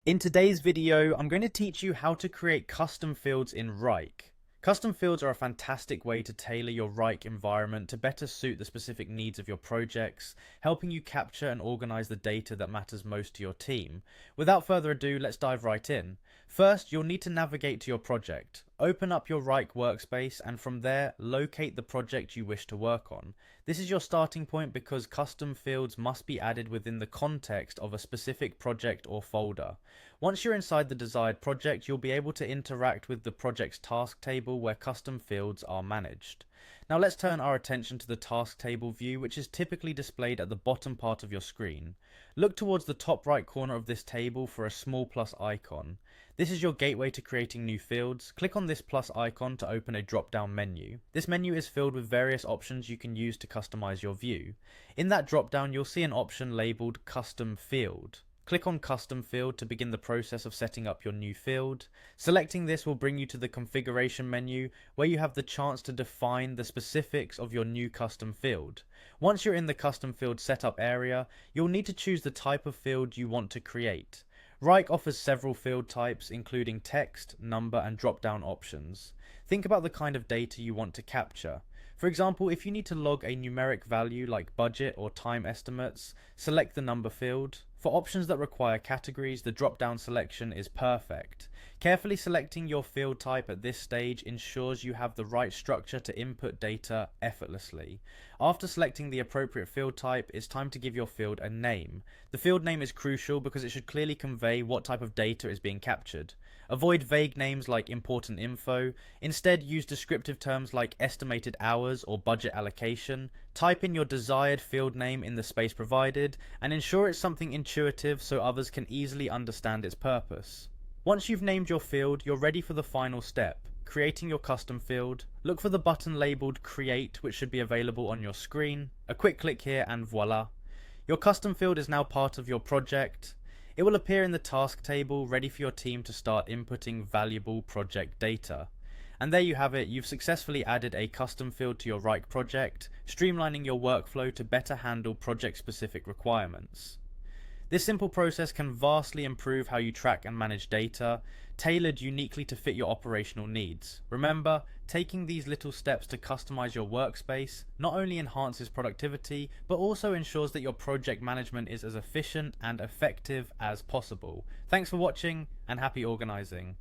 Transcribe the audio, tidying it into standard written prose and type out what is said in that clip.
In today's video, I'm going to teach you how to create custom fields in Wrike. Custom fields are a fantastic way to tailor your Wrike environment to better suit the specific needs of your projects, helping you capture and organize the data that matters most to your team. Without further ado, let's dive right in. First, you'll need to navigate to your project. Open up your Wrike workspace and from there, locate the project you wish to work on. This is your starting point because custom fields must be added within the context of a specific project or folder. Once you're inside the desired project, you'll be able to interact with the project's task table where custom fields are managed. Now let's turn our attention to the task table view, which is typically displayed at the bottom part of your screen. Look towards the top right corner of this table for a small plus icon. This is your gateway to creating new fields. Click on this plus icon to open a drop-down menu. This menu is filled with various options you can use to customize your view. In that drop-down, you'll see an option labeled Custom Field. Click on Custom Field to begin the process of setting up your new field. Selecting this will bring you to the configuration menu where you have the chance to define the specifics of your new custom field. Once you're in the custom field setup area, you'll need to choose the type of field you want to create. Wrike offers several field types including text, number and drop-down options. Think about the kind of data you want to capture. For example, if you need to log a numeric value like budget or time estimates, select the number field. For options that require categories, the drop-down selection is perfect. Carefully selecting your field type at this stage ensures you have the right structure to input data effortlessly. After selecting the appropriate field type, it's time to give your field a name. The field name is crucial because it should clearly convey what type of data is being captured. Avoid vague names like important info. Instead, use descriptive terms like estimated hours or budget allocation. Type in your desired field name in the space provided and ensure it's something intuitive so others can easily understand its purpose. Once you've named your field, you're ready for the final step, creating your custom field. Look for the button labeled Create, which should be available on your screen. A quick click here and voila. Your custom field is now part of your project. It will appear in the task table, ready for your team to start inputting valuable project data. And there you have it, you've successfully added a custom field to your Wrike project, streamlining your workflow to better handle project-specific requirements. This simple process can vastly improve how you track and manage data, tailored uniquely to fit your operational needs. Remember, taking these little steps to customize your workspace not only enhances productivity, but also ensures that your project management is as efficient and effective as possible. Thanks for watching and happy organizing.